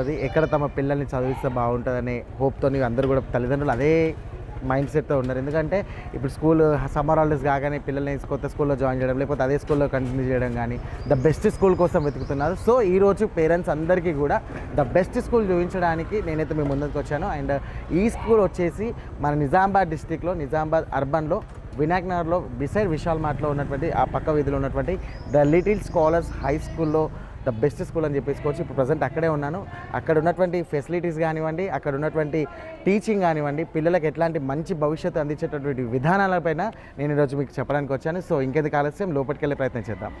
అది ఎక్కడ తమ పిల్లల్ని చదివిస్తే బాగుంటుందనే హోప్తో అందరూ కూడా తల్లిదండ్రులు అదే మైండ్ సెట్తో ఉన్నారు. ఎందుకంటే ఇప్పుడు స్కూల్ సమ్మర్ హాలిడేస్ కాగానే పిల్లల్ని కొత్త స్కూల్లో జాయిన్ చేయడం, లేకపోతే అదే స్కూల్లో కంటిన్యూ చేయడం కానీ ద బెస్ట్ స్కూల్ కోసం వెతుకుతున్నారు. సో ఈరోజు పేరెంట్స్ అందరికీ కూడా ద బెస్ట్ స్కూల్ చూపించడానికి నేనైతే మేము ముందుకు వచ్చాను. అండ్ ఈ స్కూల్ వచ్చేసి మన నిజామాబాద్ డిస్టిక్లో, నిజామాబాద్ అర్బన్లో, వినాయక్ నగర్లో బిసైడ్ విశాల్ మార్ట్లో ఉన్నటువంటి ఆ పక్క వీధిలో ఉన్నటువంటి ద లిటిల్ స్కాలర్స్ హై స్కూల్లో ద బెస్ట్ స్కూల్ అని చెప్పేసుకోవచ్చు. ఇప్పుడు ప్రజెంట్ అక్కడే ఉన్నాను. అక్కడ ఉన్నటువంటి ఫెసిలిటీస్ కానివ్వండి, అక్కడ ఉన్నటువంటి టీచింగ్ కానివ్వండి, పిల్లలకు ఎట్లాంటి మంచి భవిష్యత్తు అందించేటటువంటి విధానాలపైన నేను ఈరోజు మీకు చెప్పడానికి వచ్చాను. సో ఇంకెందుకు ఆలస్యం, లోపలికి వెళ్ళే ప్రయత్నం చేద్దాం.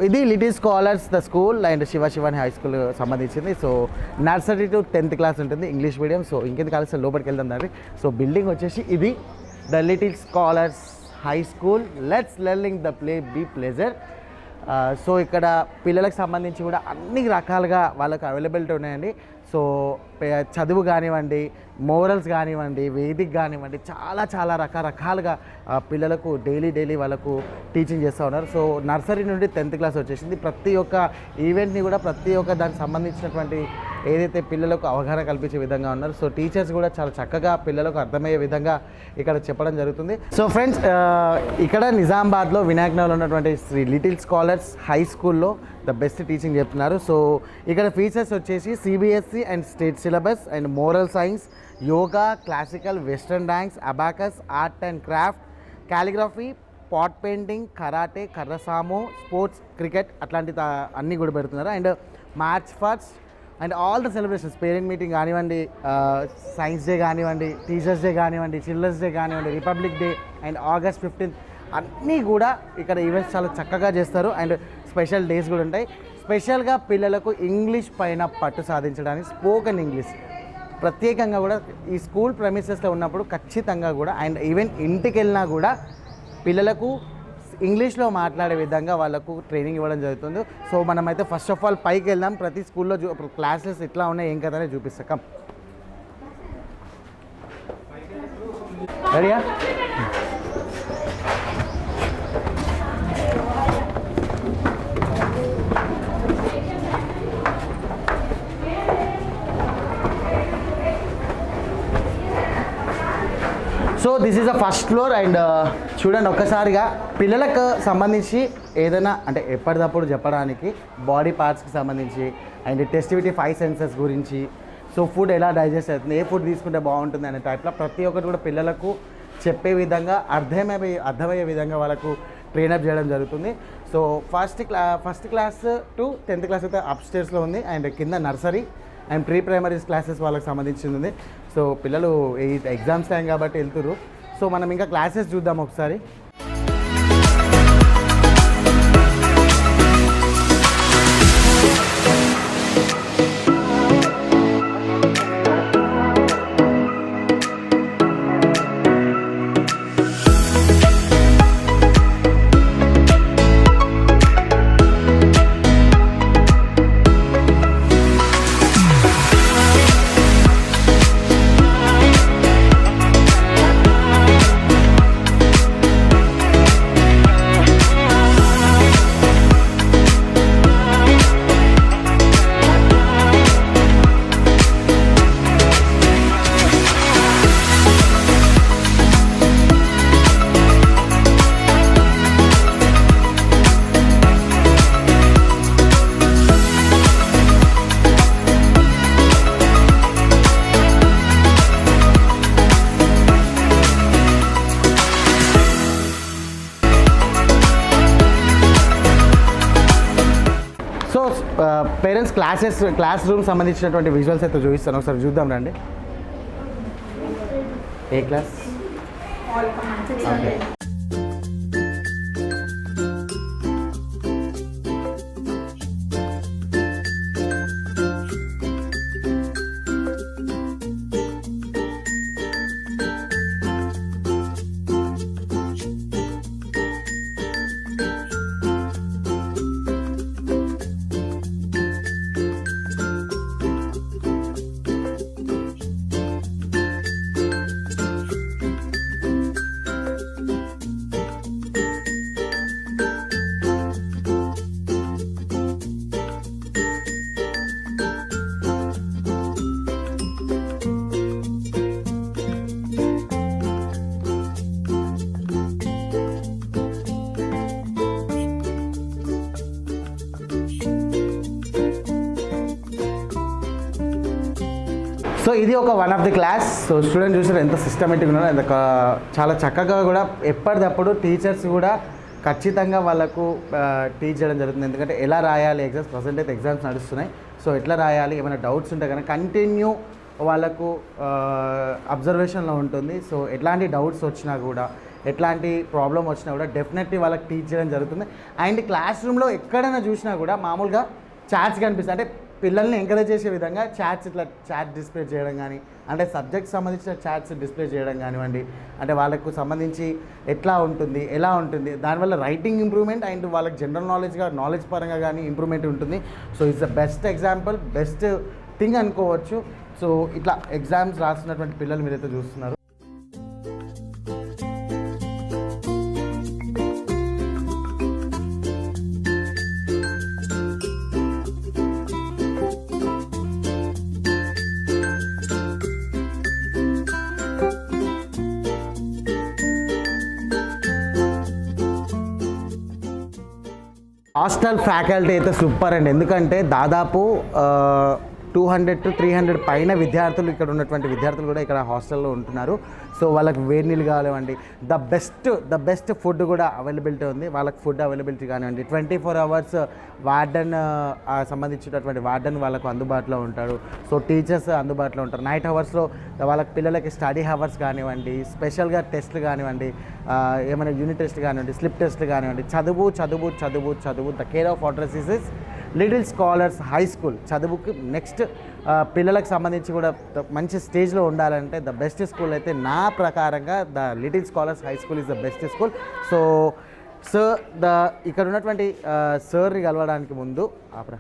ఇది little scholars the school and Shivani high school సంబంధించింది. So nursery to 10th class ఉంటుంది, ఇంగ్లీష్ మీడియం. సో ఇంకెందుకు కలిసి లోపలికి వెళ్దాం దాన్ని. సో బిల్డింగ్ వచ్చేసి ఇది the little scholars high school. Let's learning the play be pleasure. So ఇక్కడ పిల్లలకు సంబంధించి కూడా అన్ని రకాలుగా వాళ్ళకు అవైలబిలిటీ ఉన్నాయండి. సో చదువు కానివ్వండి, మోరల్స్ కానివ్వండి, వేదిక్ కానివ్వండి, చాలా రకరకాలుగా పిల్లలకు డైలీ వాళ్ళకు టీచింగ్ చేస్తూ ఉన్నారు. సో నర్సరీ నుండి 10th క్లాస్ వచ్చేసింది. ప్రతి ఒక్క ఈవెంట్ని కూడా ప్రతి ఒక్క దానికి సంబంధించినటువంటి ఏదైతే పిల్లలకు అవగాహన కల్పించే విధంగా ఉన్నారు. సో టీచర్స్ కూడా చాలా చక్కగా పిల్లలకు అర్థమయ్యే విధంగా ఇక్కడ చెప్పడం జరుగుతుంది. సో ఫ్రెండ్స్, ఇక్కడ నిజామాబాద్లో వినాయక్ నగర్లో ఉన్నటువంటి శ్రీ లిటిల్ స్కాలర్స్ హై స్కూల్లో ద బెస్ట్ టీచింగ్ చెప్తున్నారు. సో ఇక్కడ ఫీచర్స్ వచ్చేసి CBSE and state syllabus and moral science, yoga, classical, western dance, abacus, art and craft, calligraphy, pot painting, karate, కర్రసాము, స్పోర్ట్స్, క్రికెట్ అట్లాంటి అన్నీ కూడా పెడుతున్నారు. And March first and all the celebrations, parent meeting కానివ్వండి, science day కానివ్వండి, teachers day కానివ్వండి, children's day కానివ్వండి, republic day and August 15th అన్నీ కూడా ఇక్కడ ఈవెంట్స్ చాలా చక్కగా చేస్తారు. అండ్ స్పెషల్ డేస్ కూడా ఉంటాయి. స్పెషల్గా పిల్లలకు ఇంగ్లీష్ పైన పట్టు సాధించడానికి స్పోకెన్ ఇంగ్లీష్ ప్రత్యేకంగా కూడా ఈ స్కూల్ ప్రెమిసెస్లో ఉన్నప్పుడు ఖచ్చితంగా కూడా, అండ్ ఈవెన్ ఇంటికి వెళ్ళినా కూడా పిల్లలకు ఇంగ్లీష్లో మాట్లాడే విధంగా వాళ్ళకు ట్రైనింగ్ ఇవ్వడం జరుగుతుంది. సో మనమైతే ఫస్ట్ ఆఫ్ ఆల్ పైకి వెళ్దాం. ప్రతి స్కూల్లో క్లాసెస్ ఎట్లా ఉన్నాయి ఏం కదనే చూపిస్తాం. రెడీయా? So this is the first floor. And చూడండి ఒక్కసారిగా పిల్లలకు సంబంధించి ఏదైనా అంటే ఎప్పటికప్పుడు చెప్పడానికి బాడీ పార్ట్స్కి సంబంధించి అండ్ టెస్టివిటీ 5 సెన్సెస్ గురించి, సో ఫుడ్ ఎలా డైజెస్ట్ అవుతుంది, ఏ ఫుడ్ తీసుకుంటే బాగుంటుంది అనే టైప్లో ప్రతి ఒక్కటి కూడా పిల్లలకు చెప్పే విధంగా అర్థమయ్యే విధంగా వాళ్ళకు ట్రైనప్ చేయడం జరుగుతుంది. So first class to 10th class అయితే అప్ స్టేర్స్లో ఉంది. అండ్ కింద nursery and pre primary classes వాళ్ళకి సంబంధించింది. సో పిల్లలు ఈ ఎగ్జామ్స్ టైం కాబట్టి వెళ్తున్నారు. సో మనం ఇంకా క్లాసెస్ చూద్దాం ఒకసారి. పేరెంట్స్ క్లాస్ రూమ్ సంబంధించినటువంటి విజువల్స్ అయితే చూపిస్తాను, ఒకసారి చూద్దాం రండి. ఏ క్లాస్? ఓకే. సో ఇది ఒక one of the class. So student చూసారు ఎంత సిస్టమేటిక్ ఉన్నారో, ఎంత చాలా చక్కగా కూడా ఎప్పటికప్పుడు టీచర్స్ కూడా ఖచ్చితంగా వాళ్ళకు టీచ్ చేయడం జరుగుతుంది. ఎందుకంటే ఎలా రాయాలి ఎగ్జామ్స్, ప్రజెంట్ అయితే ఎగ్జామ్స్ నడుస్తున్నాయి. సో ఎట్లా రాయాలి, ఏమైనా డౌట్స్ ఉంటే కనుక కంటిన్యూ వాళ్ళకు అబ్జర్వేషన్లో ఉంటుంది. సో ఎట్లాంటి డౌట్స్ వచ్చినా కూడా, ఎట్లాంటి ప్రాబ్లం వచ్చినా కూడా డెఫినెట్లీ వాళ్ళకి టీచ్ చేయడం జరుగుతుంది. అండ్ క్లాస్ రూమ్లో ఎక్కడైనా చూసినా కూడా మామూలుగా చాట్స్ కనిపిస్తాయి. అంటే పిల్లల్ని ఎంకరేజ్ చేసే విధంగా చాట్స్, ఇట్లా చాట్ డిస్ప్లే చేయడం కానీ, అంటే సబ్జెక్ట్ సంబంధించిన చాట్స్ డిస్ప్లే చేయడం కానివ్వండి, అంటే వాళ్ళకు సంబంధించి ఎట్లా ఉంటుంది, ఎలా ఉంటుంది, దానివల్ల రైటింగ్ ఇంప్రూవ్మెంట్ అండ్ వాళ్ళకి జనరల్ నాలెడ్జ్ పరంగా కానీ ఇంప్రూవ్మెంట్ ఉంటుంది. So it's the best example, best thing అనుకోవచ్చు. సో ఇట్లా ఎగ్జామ్స్ రాస్తున్నటువంటి పిల్లలు మీరైతే చూస్తున్నారు. హాస్టల్ ఫ్యాకల్టీ అయితే సూపర్ అండి. ఎందుకంటే దాదాపు 200 to 300 పైన విద్యార్థులు, ఇక్కడ ఉన్నటువంటి విద్యార్థులు కూడా ఇక్కడ హాస్టల్లో ఉంటున్నారు. సో వాళ్ళకి వేడి నీళ్ళు కానివ్వండి, ద బెస్ట్ ఫుడ్ కూడా అవైలబిలిటీ ఉంది. వాళ్ళకి ఫుడ్ అవైలబిలిటీ కానివ్వండి, 24 hours వార్డెన్ సంబంధించినటువంటి వార్డెన్ వాళ్ళకు అందుబాటులో ఉంటాడు. సో టీచర్స్ అందుబాటులో ఉంటారు. నైట్ అవర్స్లో వాళ్ళకి పిల్లలకి స్టడీ అవర్స్ కానివ్వండి, స్పెషల్గా టెస్ట్లు కానివ్వండి, ఏమైనా యూనిట్ టెస్ట్ కానివ్వండి, స్లిప్ టెస్ట్లు కానివ్వండి, చదువు. The care of address is little scholars high school. చదువుకి నెక్స్ట్ పిల్లలకు సంబంధించి కూడా మంచి స్టేజ్లో ఉండాలంటే ద బెస్ట్ స్కూల్ అయితే నా ప్రకారంగా the little scholars high school is the best school. So sir, ఇక్కడ ఉన్నటువంటి సార్ని కలవడానికి ముందు ఆపరా.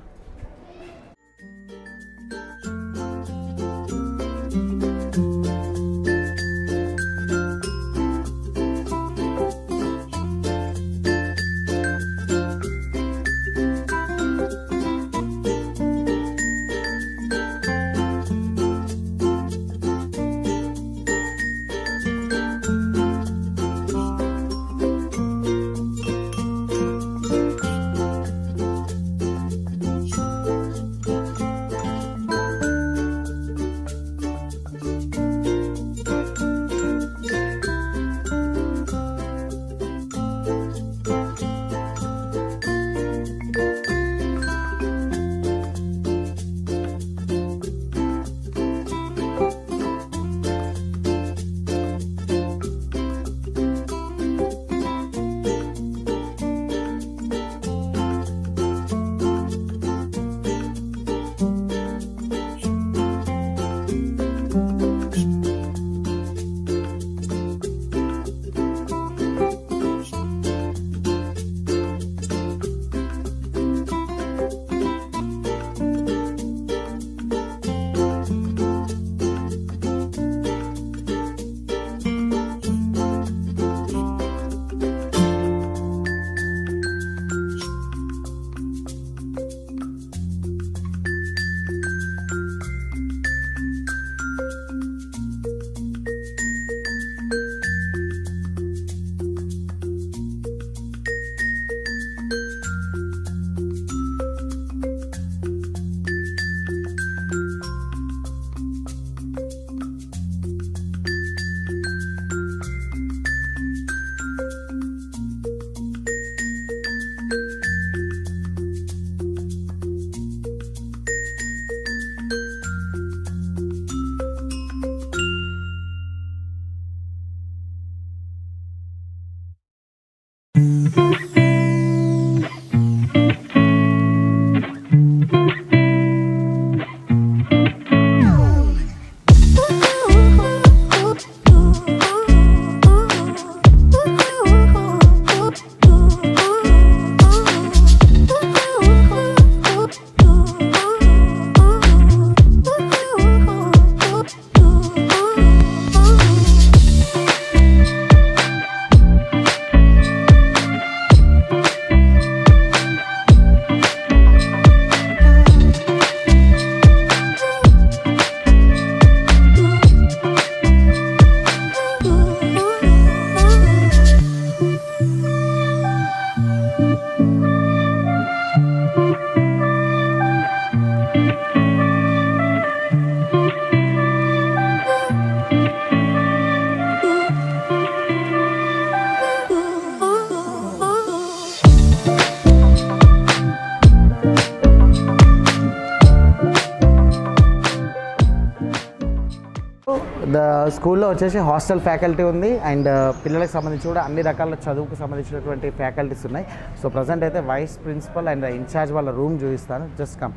స్కూల్లో వచ్చేసి హాస్టల్ ఫ్యాకల్టీ ఉంది అండ్ పిల్లలకు సంబంధించి కూడా అన్ని రకాల చదువుకు సంబంధించినటువంటి ఫ్యాకల్టీస్ ఉన్నాయి. సో ప్రజెంట్ అయితే వైస్ ప్రిన్సిపల్ అండ్ ఇన్ఛార్జ్ వాళ్ళ రూమ్ చూపిస్తాను. Just come.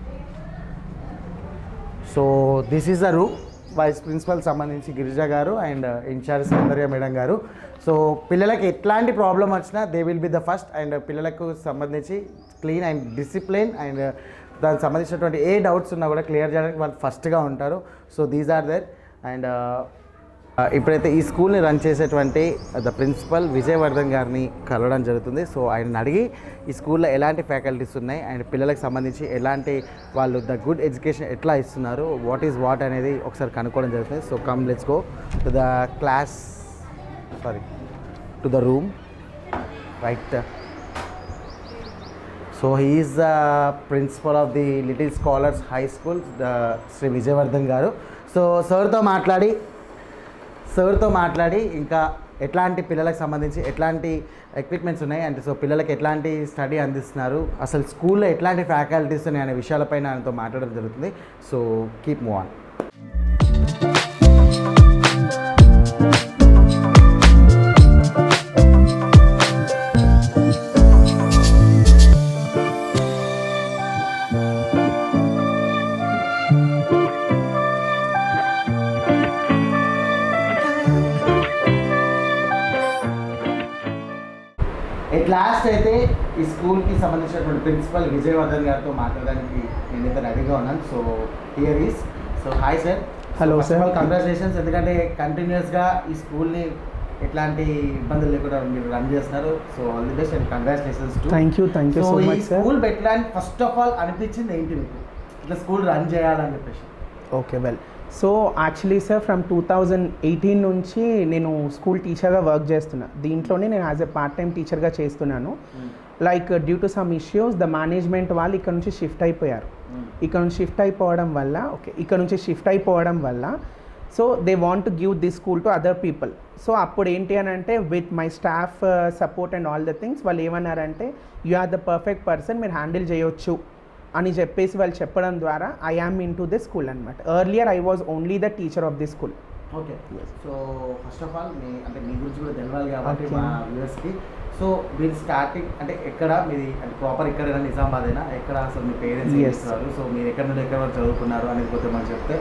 So this is the room. Vice principal సంబంధించి గిరిజా గారు అండ్ ఇన్ఛార్జ్ సౌందర్య మేడం గారు. సో పిల్లలకి ఎట్లాంటి ప్రాబ్లం వచ్చినా they will be the first and పిల్లలకు సంబంధించి క్లీన్ అండ్ డిసిప్లిన్ అండ్ దానికి సంబంధించినటువంటి ఏ డౌట్స్ ఉన్నా కూడా క్లియర్ చేయడానికి వాళ్ళు ఫస్ట్గా ఉంటారు. So these are there. And ఇప్పుడైతే ఈ స్కూల్ని రన్ చేసేటువంటి ద ప్రిన్సిపల్ విజయవర్ధన్ గారిని కలవడం జరుగుతుంది. సో ఆయన అడిగి ఈ స్కూల్లో ఎలాంటి ఫ్యాకల్టీస్ ఉన్నాయి అండ్ పిల్లలకు సంబంధించి ఎలాంటి వాళ్ళు ద గుడ్ ఎడ్యుకేషన్ ఎట్లా ఇస్తున్నారు, వాట్ ఈజ్ వాట్ అనేది ఒకసారి కనుక్కోవడం జరుగుతుంది. So come let's go to the class, to the room right. So he is the principal of the little scholars high school, the Shri Vijayavardhan గారు. సో సార్తో మాట్లాడి ఇంకా ఎట్లాంటి పిల్లలకు సంబంధించి ఎట్లాంటి ఎక్విప్మెంట్స్ ఉన్నాయి అంటే సో పిల్లలకి ఎట్లాంటి స్టడీ అందిస్తున్నారు, అసలు స్కూల్లో ఎట్లాంటి ఫ్యాకల్టీస్ ఉన్నాయి అనే విషయాలపైన ఆయనతో మాట్లాడడం జరుగుతుంది. So keep move on. Last అయితే ఈ స్కూల్కి సంబంధించినటువంటి ప్రిన్సిపల్ విజయవర్ధన్ గారితో మాట్లాడడానికి నేనైతే రెడీగా ఉన్నాను. So here is. So hi sir. Hello sir. Congratulations, ఎందుకంటే కంటిన్యూస్గా ఈ స్కూల్ని ఎట్లాంటి ఇబ్బందులు లేకుండా మీరు రన్ చేస్తున్నారు. So all the best and congratulations. Thank you so much sir. School పెట్టడానికి ఫస్ట్ ఆఫ్ ఆల్ అనిపించింది ఏంటి మీకు, ఇట్లా స్కూల్ రన్ చేయాలని చెప్పేసి? Okay well, so actually sir from 2018 నుంచి నేను స్కూల్ టీచర్గా వర్క్ చేస్తున్నా. దీంట్లోనే నేను యాజ్ ఎ పార్ట్ టైం టీచర్గా చేస్తున్నాను. Like due to some issues the management వాళ్ళు ఇక్కడ నుంచి షిఫ్ట్ అయిపోయారు. ఇక్కడ నుంచి షిఫ్ట్ అయిపోవడం వల్ల so they want to give this school to other people. So అప్పుడు ఏంటి అని అంటే with my staff support and all the things వాళ్ళు ఏమన్నారంటే you are the perfect person, మీరు హ్యాండిల్ చేయొచ్చు అని చెప్పేసి వాళ్ళు చెప్పడం ద్వారా I am into the school అనమాట. Earlier I was only the teacher of the school. Okay. So first of all మీ గురించి కూడా తెలియాలి కాబట్టి మా వ్యూవర్స్కి. సో మీరు స్టార్టింగ్ అంటే ఎక్కడ మీది అంటే ప్రాపర్ ఇక్కడ నిజామాబాదేనా, ఎక్కడ అసలు మీ పేరెంట్స్ చేస్తున్నారు, సో మీరు ఎక్కడ నుండి ఎక్కడ వరకు చదువుకున్నారు అనేది పోతే మనం చెప్తే?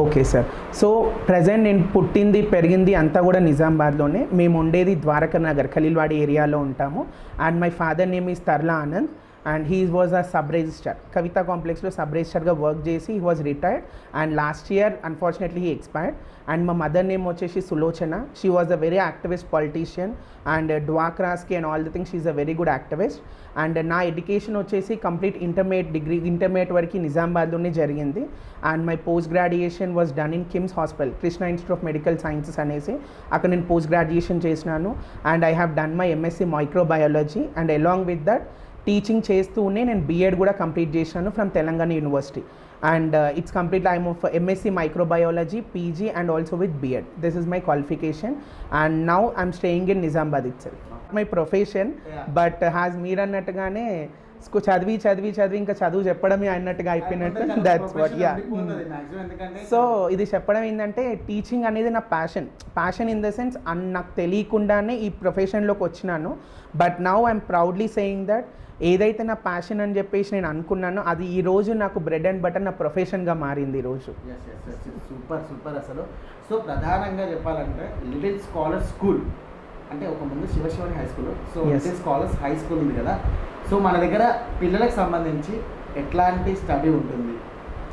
Okay sir. సో ప్రజెంట్ నేను పుట్టింది పెరిగింది అంతా కూడా నిజామాబాద్లోనే. మేము ఉండేది ద్వారకా నగర్ ఖలీల్వాడి ఏరియాలో ఉంటాము. And my father name is Tarla Anand and he was a sub registrar Kavita complex lo sub registrar ga work chesi he was retired and last year unfortunately he expired. And my mother name vachesi Sulochana, she was a very activist politician and Dwakras ki and all the things, she is a very good activist. And na education vachesi complete intermediate variki Nizamabad lone jarigindi and my post graduation was done in Kim's Hospital Krishna Institute of Medical Sciences anesi akkada nen post graduation chesinanu. And I have done my MSc microbiology and along with that teaching చేస్తూనే నేను BEd కూడా complete చేశాను from Telangana university. And it's complete I'm of MSc microbiology PG and also with BEd. This is my qualification and now I'm staying in Nizamabad itself. My profession but has మీరు అన్నట్టుగానే చదివి ఇంకా చదువు చెప్పడమే అన్నట్టుగా అయిపోయినట్టు. That's what. యా. సో ఇది చెప్పడం ఏంటంటే టీచింగ్ అనేది నా ప్యాషన్ ఇన్ ద సెన్స్ నాకు తెలియకుండానే ఈ ప్రొఫెషన్లోకి వచ్చినాను. But now I'm proudly saying that ఏదైతే నా ప్యాషన్ అని చెప్పేసి నేను అనుకున్నానో అది ఈరోజు నాకు బ్రెడ్ అండ్ బటర్ నా ప్రొఫెషన్గా మారింది ఈరోజు. సూపర్ అసలు. సో ప్రధానంగా చెప్పాలంటే లిటిల్ స్కాలర్ స్కూల్ అంటే ఒక ముందు Siva Sivani high school, so little scholars high school ఉంది కదా. సో మన దగ్గర పిల్లలకు సంబంధించి ఎట్లాంటి స్టడీ ఉంటుంది,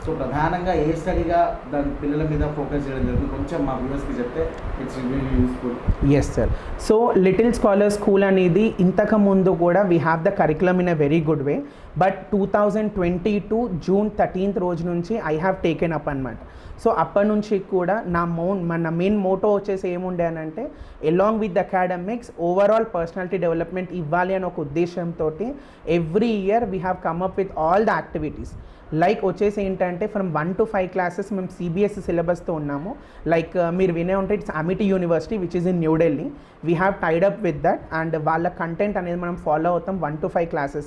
సో ప్రధానంగా ఏ స్టడీగా దాని పిల్లల మీద ఫోకస్ చేయడం జరుగుతుంది, కొంచెం మా వ్యూవర్స్కి చెప్తే it's really useful. Yes sir. So little scholar school అనేది ఇంతకు ముందు కూడా we have the curriculum in a very good way. But 2022 June 13th రోజు నుంచి ఐ హ్యావ్ టేకెన్ అప్ అనమాట. సో అప్పటి నుంచి కూడా మన మెయిన్ మోటో వచ్చేసి ఏముండే అని అంటే along with academics overall personality development ఇవ్వాలి అని ఒక ఉద్దేశంతో every year we have come up with all the activities. Like వచ్చేసి ఏంటంటే ఫ్రమ్ 1 to 5 classes మేము సిబిఎస్ఈ సిలబస్తో ఉన్నాము. లైక్ మీరు వినే ఉంటే it's Amity university which is in New Delhi. We have tied up with that and వాళ్ళ కంటెంట్ అనేది మనం ఫాలో అవుతాం 1 to 5 classes.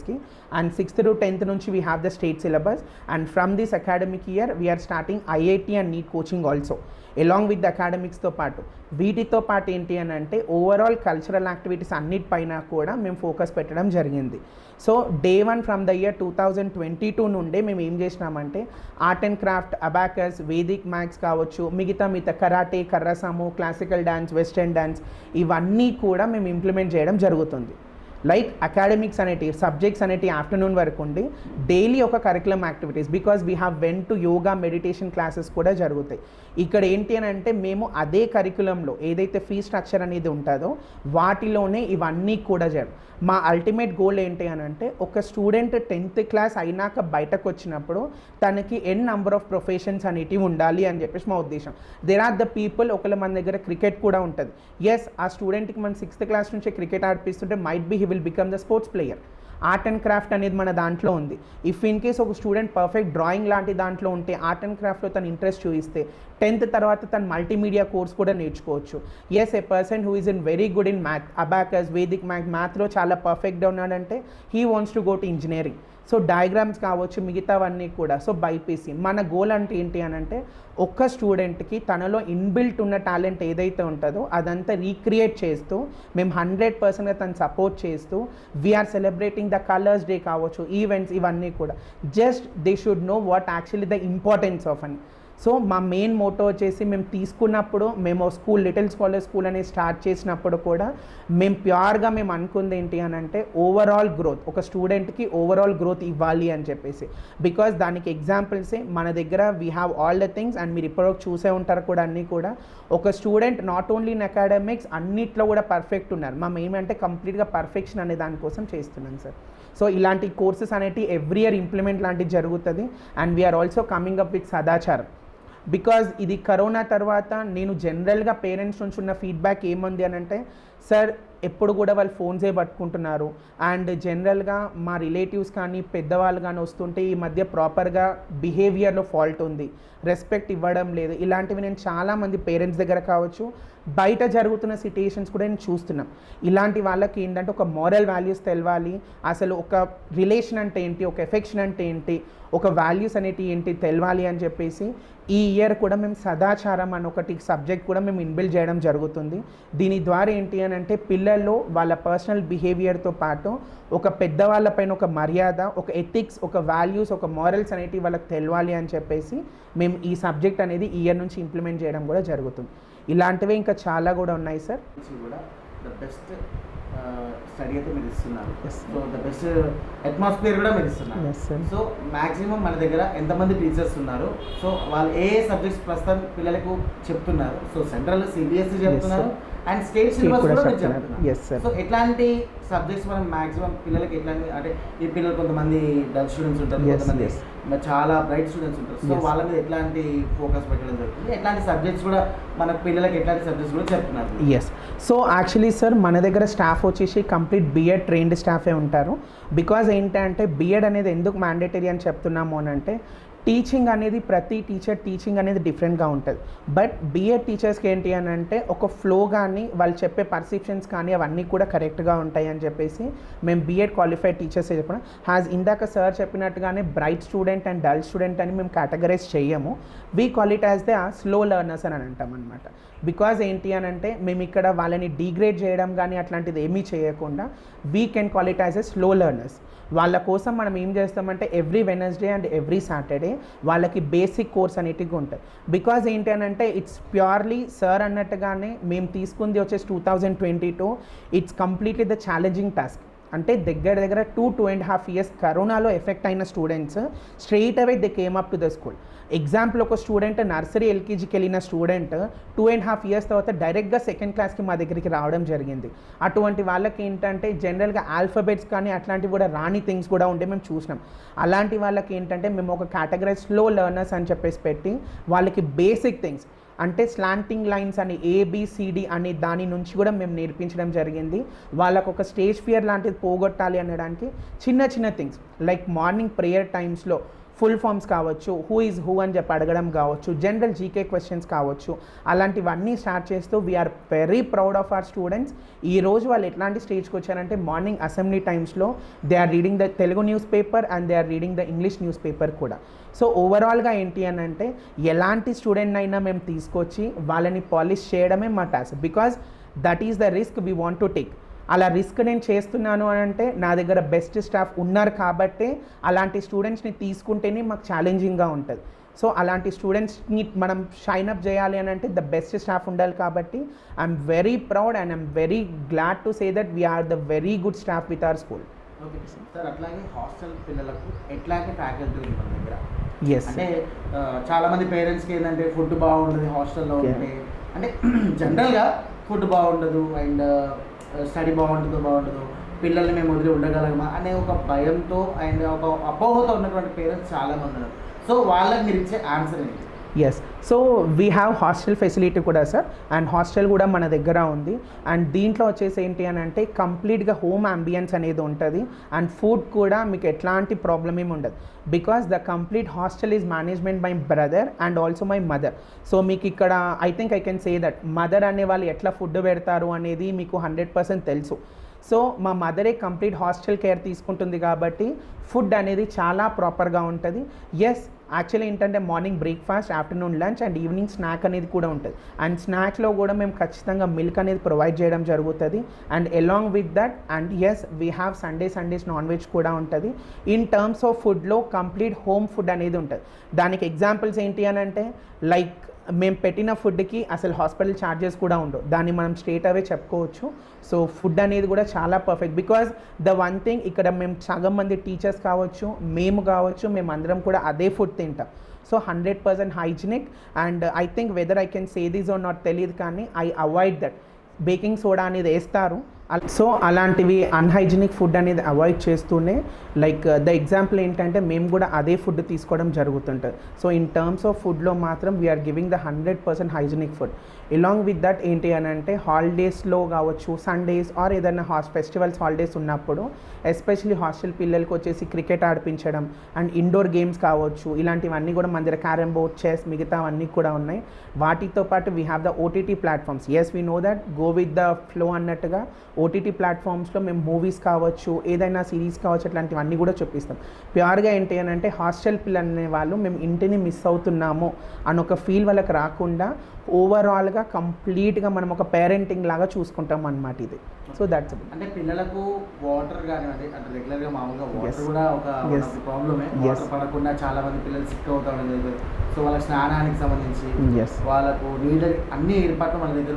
And 6th 6th to 10th నుంచి we have the state syllabus, and from this academic year we are starting IIT and NEET coaching also along with the academicsతో పాటు. వీటితో పాటు ఏంటి అని అంటే ఓవరాల్ కల్చరల్ యాక్టివిటీస్ అన్నిటిపైన కూడా మేము focus పెట్టడం జరిగింది. So day 1 from the year 2022 నుండే మేము ఏం చేసినామంటే art and craft, abacus, Vedic maths కావచ్చు, మిగతా కరాటే, కర్రసాము, క్లాసికల్ డ్యాన్స్, వెస్టర్న్ డ్యాన్స్, ఇవన్నీ కూడా మేము ఇంప్లిమెంట్ చేయడం జరుగుతుంది. లైక్ అకాడమిక్స్ అనేటి సబ్జెక్ట్స్ అనేటి ఆఫ్టర్నూన్ వరకు ఉండి డైలీ ఒక curriculum activities, because we have went to yoga, meditation classes కూడా జరుగుతాయి. ఇక్కడ ఏంటి అని అంటే మేము అదే కరికులంలో ఏదైతే ఫీ స్ట్రక్చర్ అనేది ఉంటుందో వాటిలోనే ఇవన్నీ కూడా మా అల్టిమేట్ గోల్ ఏంటి అని అంటే ఒక స్టూడెంట్ 10th క్లాస్ అయినాక బయటకు వచ్చినప్పుడు తనకి నెంబర్ ఆఫ్ ప్రొఫెషన్స్ అనేటివి ఉండాలి అని చెప్పేసి మా ఉద్దేశం. దేర్ ఆర్ ద పీపుల్, ఒకవేళ మన దగ్గర క్రికెట్ కూడా ఉంటుంది. ఎస్, ఆ స్టూడెంట్కి మనం 6th క్లాస్ నుంచే క్రికెట్ ఆడిపిస్తుంటే might be he will become the sports player. Art and craft అనేది మన దాంట్లో ఉంది. ఇఫ్ ఇన్ కేస్ ఒక స్టూడెంట్ పర్ఫెక్ట్ డ్రాయింగ్ లాంటి దాంట్లో ఉంటే ఆర్ట్ అండ్ క్రాఫ్ట్లో తను ఇంట్రెస్ట్ చూపిస్తే 10th తర్వాత తను మల్టీమీడియా కోర్స్ కూడా నేర్చుకోవచ్చు. Yes, a person who is in very good in math, abacus, Vedic మ్యాథ్లో చాలా పర్ఫెక్ట్గా ఉన్నాడంటే he wants to go to engineering. So diagrams కావచ్చు, మిగతావన్నీ కూడా. సో బైపీసీ మన గోల్ అంటే ఏంటి అని అంటే ఒక్క స్టూడెంట్కి తనలో ఇన్బిల్ట్ ఉన్న టాలెంట్ ఏదైతే ఉంటుందో అదంతా రీక్రియేట్ చేస్తూ మేము 100%గా తను సపోర్ట్ చేస్తూ we are celebrating the colours day కావచ్చు, ఈవెంట్స్, ఇవన్నీ కూడా just they should know what actually the importance of అని. సో మా మెయిన్ మోటో వచ్చేసి మేము తీసుకున్నప్పుడు మేము స్కూల్ లిటిల్ స్కాలర్ స్కూల్ అనేది స్టార్ట్ చేసినప్పుడు కూడా మేము ప్యూర్గా మేము అనుకుంది ఏంటి అని అంటే ఓవరాల్ గ్రోత్, ఒక స్టూడెంట్కి ఓవరాల్ గ్రోత్ ఇవ్వాలి అని చెప్పేసి. బికాజ్ దానికి ఎగ్జాంపుల్సే మన దగ్గర we have all the things, and మీరు ఇప్పటివరకు చూసే ఉంటారు కూడా అన్నీ కూడా. ఒక student not only in academics అన్నిట్లో కూడా పర్ఫెక్ట్ ఉన్నారు. మేము ఏమంటే కంప్లీట్గా పర్ఫెక్షన్ అనే దానికోసం చేస్తున్నాం సార్. సో ఇలాంటి కోర్సెస్ అనేవి ఎవ్రీ ఇయర్ ఇంప్లిమెంట్ లాంటివి జరుగుతుంది. And we are also coming up with సదాచారం. బికాజ్ ఇది కరోనా తర్వాత నేను జనరల్గా పేరెంట్స్ నుంచి ఉన్న ఫీడ్బ్యాక్ ఏముంది అని అంటే, సార్ ఎప్పుడు కూడా వాళ్ళు ఫోన్సే పట్టుకుంటున్నారు, అండ్ జనరల్గా మా రిలేటివ్స్ కానీ పెద్దవాళ్ళు కానీ వస్తుంటే ఈ మధ్య ప్రాపర్గా బిహేవియర్లో ఫాల్ట్ ఉంది, రెస్పెక్ట్ ఇవ్వడం లేదు. ఇలాంటివి నేను చాలామంది పేరెంట్స్ దగ్గర కావచ్చు, బయట జరుగుతున్న సిట్యుయేషన్స్ కూడా నేను చూస్తున్నాం. ఇలాంటి వాళ్ళకి ఏంటంటే ఒక మోరల్ వాల్యూస్ తెలవాలి, అసలు ఒక రిలేషన్ అంటే ఏంటి, ఒక ఎఫెక్షన్ అంటే ఏంటి, ఒక వాల్యూస్ అనేటి ఏంటి తెలవాలి అని చెప్పేసి ఈ ఇయర్ కూడా మేము సదాచారం అని ఒకటి సబ్జెక్ట్ కూడా మేము ఇన్బిల్డ్ చేయడం జరుగుతుంది. దీని ద్వారా ఏంటి అని అంటే పిల్లల్లో వాళ్ళ పర్సనల్ బిహేవియర్తో పాటు ఒక పెద్దవాళ్ళపైన ఒక మర్యాద, ఒక ఎథిక్స్, ఒక వాల్యూస్, ఒక మారల్స్ అనేటివి వాళ్ళకి తెలవాలి అని చెప్పేసి మేము ఈ సబ్జెక్ట్ అనేది ఈ ఇయర్ నుంచి ఇంప్లిమెంట్ చేయడం కూడా జరుగుతుంది. ఇలాంటివి ఇంకా చాలా కూడా ఉన్నాయి సార్. కూడా ద బెస్ట్ స్టడీ అయితే మీరు ఇస్తున్నారు. సో ద బెస్ట్ అట్మాస్ఫియర్ కూడా మీరు ఇస్తున్నారు. సో మ్యాక్సిమం మన దగ్గర ఎంతమంది టీచర్స్ ఉన్నారు, సో వాళ్ళు ఏ సబ్జెక్ట్స్ ప్రస్తుతం పిల్లలకు చెప్తున్నారు? సో సెంట్రల్ సిబిఎస్ఈ చెప్తున్నారు అండ్ స్టేట్ సిలబస్ కూడా మీరు చెప్తున్నారు. సో ఎట్లాంటి సబ్జెక్ట్స్ మనం మ్యాక్సిమం పిల్లలకి ఎట్లాంటి, అంటే ఈ పిల్లలు కొంతమంది డల్ స్టూడెంట్స్ ఉంటారు, కొంతమంది చాలా బ్రైట్ స్టూడెంట్స్ ఉంటారు. సో వాళ్ళ మీద ఎట్లాంటి ఫోకస్ పెట్టడం జరుగుతుంది, ఎట్లాంటి సబ్జెక్ట్స్ కూడా మన పిల్లలకి ఎట్లాంటి సబ్జెక్ట్స్ కూడా చెప్తున్నారు? ఎస్, సో యాక్చువల్లీ సార్ మన దగ్గర స్టాఫ్ వచ్చేసి కంప్లీట్ బిఎడ్ ట్రైన్డ్ స్టాఫే ఉంటారు. బికాజ్ ఏంటంటే బిఎడ్ అనేది ఎందుకు మ్యాండేటరీ అని చెప్తున్నాము అని అంటే టీచింగ్ అనేది ప్రతి టీచర్ టీచింగ్ అనేది డిఫరెంట్గా ఉంటుంది. బట్ బిఎడ్ టీచర్స్కి ఏంటి అని అంటే ఒక ఫ్లో కానీ వాళ్ళు చెప్పే పర్సెప్షన్స్ కానీ అవన్నీ కూడా కరెక్ట్గా ఉంటాయి అని చెప్పేసి మేము బిఎడ్ క్వాలిఫైడ్ టీచర్స్ చెప్పడం. ఇందాక సార్ చెప్పినట్టుగానే bright student and dull student అని మేము కేటగరైజ్ చేయము. We call it as the slow learners అని అంటాం అనమాట. బికాజ్ ఏంటి అని అంటే మేము ఇక్కడ వాళ్ళని డిగ్రేడ్ చేయడం కానీ అట్లాంటిది ఏమీ చేయకుండా we can call it as a slow learners. వాళ్ళ కోసం మనం ఏం చేస్తామంటే every Wednesday and every Saturday వాళ్ళకి బేసిక్ కోర్స్ అనేటివి ఉంటాయి. బికాజ్ ఏంటి అని అంటే ఇట్స్ ప్యూర్లీ సార్ అన్నట్టుగానే మేము తీసుకుంది వచ్చేసి 2022 it's completely the challenging task. అంటే దగ్గర 2.5 years కరోనాలో ఎఫెక్ట్ అయిన students straight away they came up to the school. Example ఒక స్టూడెంట్ నర్సరీ ఎల్కేజీకి వెళ్ళిన స్టూడెంట్ 2.5 years తర్వాత డైరెక్ట్గా 2nd క్లాస్కి మా దగ్గరికి రావడం జరిగింది. అటువంటి వాళ్ళకి ఏంటంటే జనరల్గా ఆల్ఫాబెట్స్ కానీ అట్లాంటివి కూడా రాని థింగ్స్ కూడా ఉంటే మేము చూసినాం. అలాంటి వాళ్ళకి ఏంటంటే మేము ఒక కేటగరైజ్ స్లో లెర్నర్స్ అని చెప్పేసి పెట్టి వాళ్ళకి బేసిక్ థింగ్స్ అంటే స్లాంటింగ్ లైన్స్ అని ABCD అనే దాని నుంచి కూడా మేము నేర్పించడం జరిగింది. వాళ్ళకు ఒక స్టేజ్ ఫియర్ లాంటిది పోగొట్టాలి అనడానికి చిన్న థింగ్స్ లైక్ మార్నింగ్ ప్రేయర్ టైమ్స్లో ఫుల్ ఫామ్స్ కావచ్చు, హూ ఈజ్ హూ అని చెప్పి అడగడం కావచ్చు, జనరల్ జీకే క్వశ్చన్స్ కావచ్చు, అలాంటివన్నీ స్టార్ట్ చేస్తూ we are very proud of our students. ఈ రోజు వాళ్ళు ఎట్లాంటి స్టేజ్కి వచ్చారంటే మార్నింగ్ అసెంబ్లీ టైమ్స్లో they are reading the Telugu news paper and they are reading the English news paper కూడా. సో ఓవరాల్గా ఏంటి అని అంటే ఎలాంటి స్టూడెంట్ అయినా మేము తీసుకొచ్చి వాళ్ళని పాలిష్ చేయడమే మా task, because that is the risk we want to take. అలా రిస్క్ నేను చేస్తున్నాను అని అంటే నా దగ్గర బెస్ట్ స్టాఫ్ ఉన్నారు కాబట్టి అలాంటి స్టూడెంట్స్ని తీసుకుంటేనే మాకు ఛాలెంజింగ్గా ఉంటుంది. సో అలాంటి స్టూడెంట్స్ని మనం షైన్ అప్ చేయాలి అని అంటే ద బెస్ట్ స్టాఫ్ ఉండాలి కాబట్టి I'm very proud and I'm very glad to say that we are the very good staff with our school. Okay sir, అట్లాగే హాస్టల్ పిల్లలకు ఎట్లాగే ఫ్యాకల్టీ ఉంది మన దగ్గర? ఎస్, అంటే చాలామంది పేరెంట్స్కి ఏంటంటే ఫుడ్ బాగుంటుంది హాస్టల్లో ఉంటే, అంటే జనరల్గా ఫుడ్ బాగుండదు అండ్ స్టడీ బాగుండదు, పిల్లల్ని మేము వదిలి ఉండగలమా అనే ఒక భయంతో అండ్ ఒక అపోహతో ఉన్నటువంటి పేరెంట్స్ చాలామంది ఉన్నారు. సో వాళ్ళకి మీరు ఇచ్చే ఆన్సర్ ఏంటి? Yes, so we have hostel facility కూడా సార్, అండ్ హాస్టల్ కూడా మన దగ్గర ఉంది. అండ్ దీంట్లో వచ్చేసి ఏంటి అని అంటే కంప్లీట్గా హోమ్ అంబియన్స్ అనేది ఉంటుంది అండ్ ఫుడ్ కూడా మీకు ఎట్లాంటి ప్రాబ్లమ్ ఏమి ఉండదు, because the complete hostel is management my brother and also my mother. So మీకు ఇక్కడ I think I can say that mother అనే వాళ్ళు ఎట్లా ఫుడ్ పెడతారు అనేది మీకు 100% తెలుసు. సో మా మదరే కంప్లీట్ హాస్టల్ కేర్ తీసుకుంటుంది కాబట్టి ఫుడ్ అనేది చాలా ప్రాపర్గా ఉంటుంది. ఎస్, యాక్చువల్లీ ఏంటంటే morning breakfast, afternoon lunch and evening snack అనేది కూడా ఉంటుంది. అండ్ స్నాక్లో కూడా మేము ఖచ్చితంగా మిల్క్ అనేది ప్రొవైడ్ చేయడం జరుగుతుంది. And along with that and yes we have Sundays non veg కూడా ఉంటుంది. ఇన్ టర్మ్స్ ఆఫ్ ఫుడ్లో కంప్లీట్ హోమ్ ఫుడ్ అనేది ఉంటుంది. దానికి ఎగ్జాంపుల్స్ ఏంటి అని అంటే లైక్ మేము పెట్టిన ఫుడ్కి అసలు హాస్పిటల్ ఛార్జెస్ కూడా ఉండవు, దాన్ని మనం స్ట్రేట్ అవే చెప్పుకోవచ్చు. సో ఫుడ్ అనేది కూడా చాలా perfect, because the one thing ఇక్కడ మేము సగం మంది టీచర్స్ కావచ్చు, మేము కావచ్చు, మేము అందరం కూడా అదే ఫుడ్ తింటాం. So 100% hygienic and I think whether I can say this are not తెలియదు కానీ I avoid that. Baking soda అనేది వేస్తారు, సో అలాంటివి అన్హైజినిక్ ఫుడ్ అనేది అవాయిడ్ చేస్తూనే లైక్ ద ఎగ్జాంపుల్ ఏంటంటే మేము కూడా అదే ఫుడ్ తీసుకోవడం జరుగుతుంటుంది. సో ఇన్ టర్మ్స్ ఆఫ్ ఫుడ్లో మాత్రం we are giving the 100% hygienic food. Along with that ఏంటి అని అంటే హాలిడేస్లో కావచ్చు, సండేస్ ఆర్ ఏదైనా ఫెస్టివల్స్ హాలిడేస్ ఉన్నప్పుడు ఎస్పెషలీ హాస్టల్ పిల్లలకి వచ్చేసి క్రికెట్ ఆడిపించడం అండ్ ఇండోర్ గేమ్స్ కావచ్చు, ఇలాంటివన్నీ కూడా మన దగ్గర క్యారమ్ బోర్డ్, చెస్, మిగతా అన్నీ కూడా ఉన్నాయి. వాటితో పాటు we have the OTT platforms. Yes, we know that go with the flow అన్నట్టుగా ఓటీటీ ప్లాట్ఫామ్స్లో మేము మూవీస్ కావచ్చు, ఏదైనా సిరీస్ కావచ్చు, అట్లాంటివన్నీ కూడా చూపిస్తాం. ప్యూర్గా ఏంటి అని అంటే హాస్టల్ పిల్లలు అనే వాళ్ళు మేము ఇంటిని మిస్ అవుతున్నాము అని ఒక ఫీల్ వాళ్ళకి రాకుండా ఓవరాల్గా కంప్లీట్గా మనం ఒక పేరెంటింగ్ లాగా చూసుకుంటాం అన్నమాట ఇది. సో దట్స్ అంటే పిల్లలకు వాటర్ కానివ్వండి, అంటే రెగ్యులర్గా మామూలుగా వాటర్ కూడా ఒక ప్రాబ్లమే. వాటర్ పడకుండా చాలా మంది పిల్లలు సిక్ అవుతా ఉండదు. సో వాళ్ళ స్నానానికి సంబంధించి వాళ్ళకు నీడ అన్ని ఏర్పాట్లు మన దగ్గర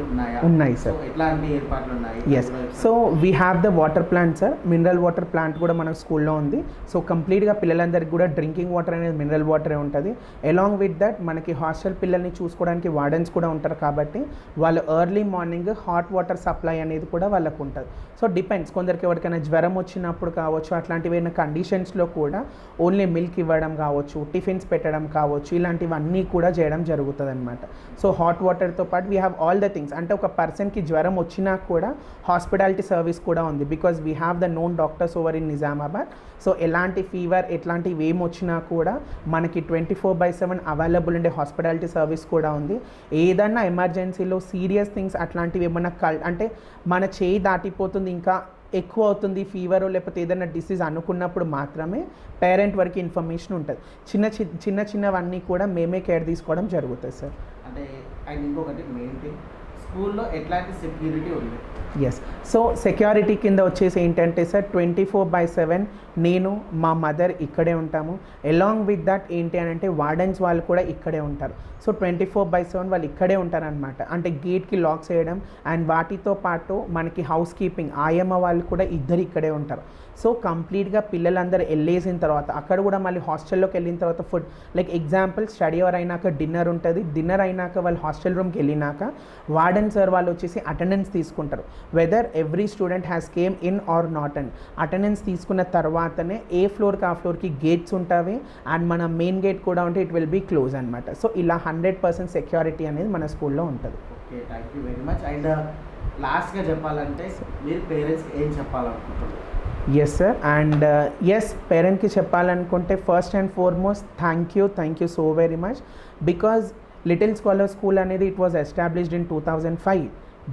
ఉన్నాయి సార్. ఎట్లాంటి ఏర్పాట్లు ఉన్నాయి? Yes, so we have the water plant sir, mineral water plant కూడా మన స్కూల్లో ఉంది. సో కంప్లీట్గా పిల్లలందరికీ కూడా డ్రింకింగ్ వాటర్ అనేది మినరల్ వాటరే ఉంటుంది. అలాంగ్ విత్ దట్ మనకి హాస్టల్ పిల్లల్ని చూసుకోవడానికి వార్డెన్స్ కూడా ఉంటారు కాబట్టి వాళ్ళు early morning hot water supply అనేది కూడా వాళ్ళకు ఉంటుంది. సో డిపెండ్స్, కొందరికి ఎవరికైనా జ్వరం వచ్చినప్పుడు కావచ్చు, అట్లాంటివైనా కండిషన్స్లో కూడా ఓన్లీ మిల్క్ ఇవ్వడం కావచ్చు, టిఫిన్స్ పెట్టడం కావచ్చు, ఇలాంటివన్నీ కూడా చేయడం జరుగుతుంది అనమాట. సో హాట్ వాటర్తో పాటు we have all the things. అంటే ఒక పర్సన్కి జ్వరం వచ్చినా కూడా హాస్పిటాలిటీ సర్వీస్ కూడా ఉంది, because we have the known doctors over in Nizamabad. So ఎలాంటి ఫీవర్ ఎట్లాంటివి ఏమి వచ్చినా కూడా మనకి 24/7 అవైలబుల్ ఉండే హాస్పిటాలిటీ సర్వీస్ కూడా ఉంది. ఏదన్నా ఎమర్జెన్సీలో సీరియస్ థింగ్స్ అట్లాంటివి ఏమన్నా అంటే మన చేయి దాటిపోతుంది, ఇంకా ఎక్కువ అవుతుంది ఫీవర్ లేకపోతే ఏదైనా డిసీజ్ అనుకున్నప్పుడు మాత్రమే పేరెంట్ వరకు ఇన్ఫర్మేషన్ ఉంటుంది. చిన్నవన్నీ కూడా మేమే కేర్ తీసుకోవడం జరుగుతుంది సార్. అంటే అండ్ ఇంకొకటి మెయిన్ థింగ్, స్కూల్లో ఎట్లాంటి సెక్యూరిటీ ఉంది? ఎస్, సో సెక్యూరిటీ కింద వచ్చేసి ఏంటంటే సార్ 24/7 నేను మా మదర్ ఇక్కడే ఉంటాము. అలాంగ్ విత్ దట్ ఏంటి అని అంటే వార్డెన్స్ వాళ్ళు కూడా ఇక్కడే ఉంటారు. సో 24/7 వాళ్ళు ఇక్కడే ఉంటారనమాట. అంటే గేట్కి లాక్స్ వేయడం అండ్ వాటితో పాటు మనకి హౌస్ కీపింగ్ ఆయమ్మ వాళ్ళు కూడా ఇద్దరు ఇక్కడే ఉంటారు. సో కంప్లీట్గా పిల్లలందరూ వెళ్ళేసిన తర్వాత అక్కడ కూడా మళ్ళీ హాస్టల్లోకి వెళ్ళిన తర్వాత food like example study hour అయినాక డిన్నర్ ఉంటుంది. డిన్నర్ అయినాక వాళ్ళు హాస్టల్ రూమ్కి వెళ్ళినాక వార్డెన్ సార్ వాళ్ళు వచ్చేసి అటెండెన్స్ తీసుకుంటారు, whether every student has came in or not అని. అటెండెన్స్ తీసుకున్న తర్వాతనే ఏ ఫ్లోర్కి ఆ ఫ్లోర్కి గేట్స్ ఉంటాయి అండ్ మన మెయిన్ గేట్ కూడా ఉంటే ఇట్ విల్ బీ క్లోజ్ అనమాట. సో ఇలా 100% సెక్యూరిటీ అనేది మన స్కూల్లో ఉంటుంది. Okay, thank you very much. And లాస్ట్గా చెప్పాలంటే మీరు పేరెంట్స్కి ఏం చెప్పాలనుకుంటున్నారు? ఎస్ సార్ అండ్ ఎస్ పేరెంట్కి చెప్పాలనుకుంటే first and foremost thank you so very much because little scholar school అనేది it was established in 2005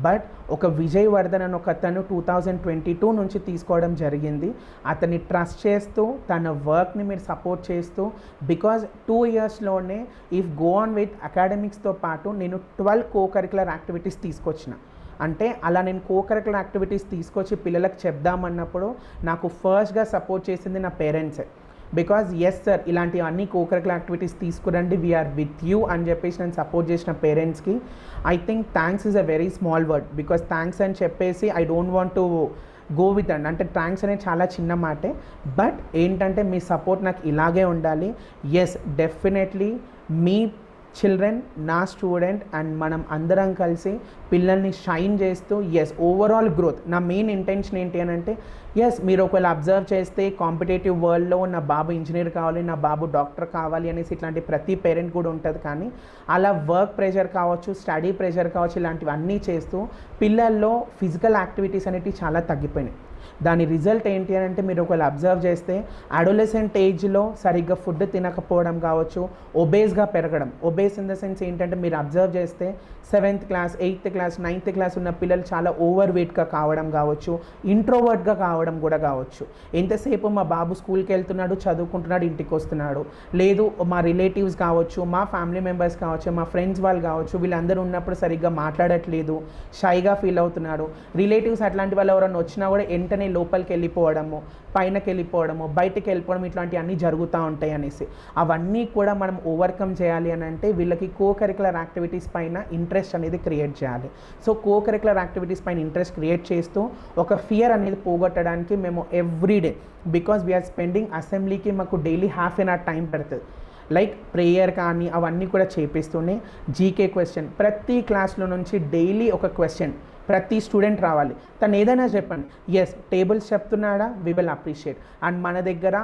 but ఒక విజయ్ వర్ధన్ అని ఒక అతను 2022 నుంచి తీసుకోవడం జరిగింది. అతన్ని ట్రస్ట్ చేస్తూ తన వర్క్ని మీరు సపోర్ట్ చేస్తూ బికాజ్ 2 ఇయర్స్లోనే ఇఫ్ గో ఆన్ విత్ అకాడమిక్స్తో పాటు నేను 12 కో కరికులర్ యాక్టివిటీస్ తీసుకొచ్చిన. అంటే అలా నేను కో కరికులర్ యాక్టివిటీస్ తీసుకొచ్చి పిల్లలకు చెప్దామన్నప్పుడు నాకు ఫస్ట్గా సపోర్ట్ చేసింది నా పేరెంట్సే. బికాజ్ ఎస్ సార్ ఇలాంటి అన్ని కో కరికులర్ యాక్టివిటీస్ తీసుకురండి వీఆర్ విత్ యూ అని చెప్పేసి నేను సపోర్ట్ చేసిన పేరెంట్స్కి I think thanks is a very small word because thanks అని చెప్పేసి I don't want to go with and అంటే థ్యాంక్స్ అనేది చాలా చిన్న మాటే బట్ ఏంటంటే మీ సపోర్ట్ నాకు ఇలాగే ఉండాలి. ఎస్ డెఫినెట్లీ మీ చిల్డ్రన్ నా స్టూడెంట్ అండ్ మనం అందరం కలిసి పిల్లల్ని షైన్ చేస్తూ ఎస్ ఓవరాల్ గ్రోత్ నా మెయిన్ ఇంటెన్షన్ ఏంటి అని అంటే ఎస్ మీరు ఒకవేళ అబ్జర్వ్ చేస్తే కాంపిటేటివ్ వరల్డ్లో నా బాబు ఇంజనీర్ కావాలి నా బాబు డాక్టర్ కావాలి అనేసి ఇట్లాంటి ప్రతి పేరెంట్ కూడా ఉంటుంది కానీ అలా వర్క్ ప్రెషర్ కావచ్చు స్టడీ ప్రెషర్ కావచ్చు ఇలాంటివన్నీ చేస్తూ పిల్లల్లో ఫిజికల్ యాక్టివిటీస్ అనేవి చాలా తగ్గిపోయినాయి. దాని రిజల్ట్ ఏంటి అని అంటే మీరు ఒకవేళ అబ్జర్వ్ చేస్తే అడోలెసెంట్ ఏజ్లో సరిగ్గా ఫుడ్ తినకపోవడం కావచ్చు ఒబేస్గా పెరగడం. ఒబేస్ ఇన్ ద సెన్స్ ఏంటంటే మీరు అబ్జర్వ్ చేస్తే 7th class 8th class 9th class ఉన్న పిల్లలు చాలా ఓవర్ వెయిట్గా కావడం కావచ్చు ఇంట్రోవర్ట్గా కావడం కూడా కావచ్చు. ఎంతసేపు మా బాబు స్కూల్కి వెళ్తున్నాడు చదువుకుంటున్నాడు ఇంటికి వస్తున్నాడు లేదు మా రిలేటివ్స్ కావచ్చు మా ఫ్యామిలీ మెంబర్స్ కావచ్చు మా ఫ్రెండ్స్ వాళ్ళు కావచ్చు వీళ్ళందరూ ఉన్నప్పుడు సరిగ్గా మాట్లాడట్లేదు షైగా ఫీల్ అవుతున్నాడు. రిలేటివ్స్ అట్లాంటి వాళ్ళు ఎవరైనా వచ్చినా కూడా వెంటనే లోపలికి వెళ్ళిపోవడము పైనకి వెళ్ళిపోవడము బయటికి వెళ్ళిపోవడం ఇట్లాంటివన్నీ జరుగుతూ ఉంటాయి అనేసి అవన్నీ కూడా మనం ఓవర్కమ్ చేయాలి అని అంటే వీళ్ళకి కో కరికులర్ యాక్టివిటీస్ పైన ఇంట్రెస్ట్ అనేది క్రియేట్ చేయాలి. సో కో కరికులర్ యాక్టివిటీస్ పైన ఇంట్రెస్ట్ క్రియేట్ చేస్తూ ఒక ఫియర్ అనేది పోగొట్టడానికి మేము ఎవ్రీడే బికాజ్ వీఆర్ స్పెండింగ్ అసెంబ్లీకి మాకు డైలీ ½ an hour టైం పడుతుంది. లైక్ ప్రేయర్ కానీ అవన్నీ కూడా చేపిస్తూనే జీకే క్వశ్చన్ ప్రతి క్లాస్లో నుంచి డైలీ ఒక క్వశ్చన్ ప్రతి స్టూడెంట్ రావాలి తను ఏదైనా చెప్పండి ఎస్ టేబుల్స్ చెప్తున్నాడా వి విల్ అప్రిషియేట్ అండ్ మన దగ్గర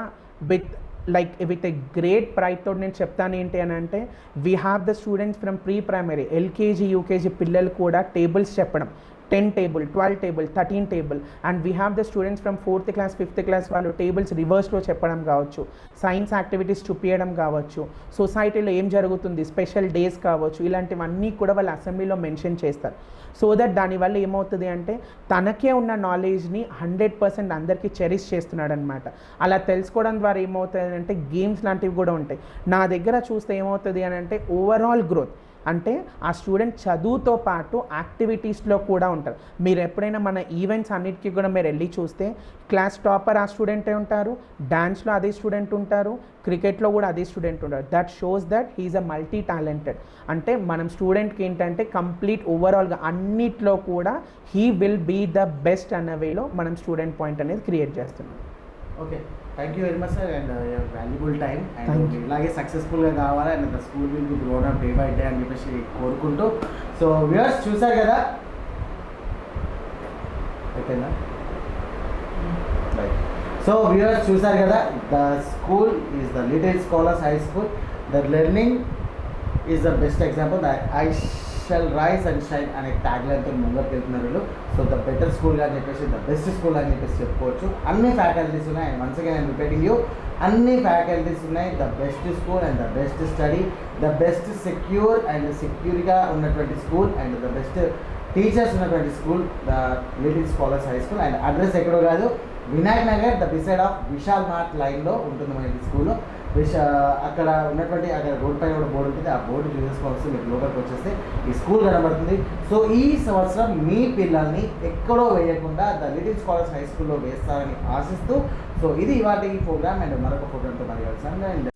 విత్ ఎ గ్రేట్ ప్రైడ్ తోటి నేను చెప్తాను ఏంటి అని అంటే we have the students from pre primary LKG UKG పిల్లలు కూడా టేబుల్స్ చెప్పడం 10 table 12 table 13 table and we have the students from 4th class 5th class వాళ్ళు టేబుల్స్ రివర్స్లో చెప్పడం కావచ్చు సైన్స్ యాక్టివిటీస్ చూపించడం కావచ్చు సొసైటీలో ఏం జరుగుతుంది స్పెషల్ డేస్ కావచ్చు ఇలాంటివన్నీ కూడా వాళ్ళు అసెంబ్లీలో మెన్షన్ చేస్తారు. సో దట్ దానివల్ల ఏమవుతుంది అంటే తనకే ఉన్న నాలెడ్జ్ని 100% అందరికీ చెరిష్ చేస్తున్నాడు అనమాట. అలా తెలుసుకోవడం ద్వారా ఏమవుతుంది అంటే గేమ్స్ లాంటివి కూడా ఉంటాయి. నా దగ్గర చూస్తే ఏమవుతుంది అని అంటే ఓవరాల్ గ్రోత్ అంటే ఆ స్టూడెంట్ చదువుతో పాటు యాక్టివిటీస్లో కూడా ఉంటారు. మీరు ఎప్పుడైనా మన ఈవెంట్స్ అన్నిటికీ కూడా మీరు వెళ్ళి చూస్తే క్లాస్ టాపర్ ఆ స్టూడెంటే ఉంటారు డాన్స్లో అదే స్టూడెంట్ ఉంటారు క్రికెట్లో కూడా అదే స్టూడెంట్ ఉంటారు. That shows that he is a multi talented. అంటే మనం స్టూడెంట్కి ఏంటంటే కంప్లీట్ ఓవరాల్గా అన్నిట్లో కూడా he will be the best అన్న వేలో మనం స్టూడెంట్ పాయింట్ అనేది క్రియేట్ చేస్తున్నాం. Okay thank you very much sir and valuable time and ఇలాగే సక్సెస్ఫుల్గా కావాలి and the school will be grown up day by day అని చెప్పేసి కోరుకుంటూ సో వ్యూవర్స్ చూసారు కదా ఓకేనా సో వ్యూవర్స్ చూసారు కదా the school is the little scholars high school the learning is the best example I shall rise and shine అనే tag లైన్తో ముందుకు వెళ్తున్నారు వీళ్ళు. సో ద బెటర్ స్కూల్గా అని చెప్పేసి ద బెస్ట్ స్కూల్ అని చెప్పేసి చెప్పుకోవచ్చు. అన్ని ఫ్యాకల్టీస్ ఉన్నాయి and once again I'm repeating you అన్ని ఫ్యాకల్టీస్ ఉన్నాయి. The best school and the best study the best secure and సెక్యూర్గా ఉన్నటువంటి school and the best teachers ఉన్నటువంటి school the little scholars high school and address ఎక్కడో కాదు Vinayak Nagar the beside of Vishal mart లైన్లో ఉంటుంది మన స్కూల్. అక్కడ ఉన్నటువంటి అక్కడ రోడ్ పైన కూడా బోర్డు ఉంటుంది ఆ బోర్డు చూసేసుకోవాల్సి మీకు లోపలికి వచ్చేస్తే ఈ స్కూల్ కనబడుతుంది. సో ఈ సంవత్సరం మీ పిల్లల్ని ఎక్కడో వేయకుండా ద లిటిల్ స్కాలర్స్ హై స్కూల్లో వేస్తారని ఆశిస్తూ సో ఇది ఇవాళ ఈ ప్రోగ్రామ్ అండ్ మరొక ప్రోగ్రామ్తో మరి కలిసాను అండ్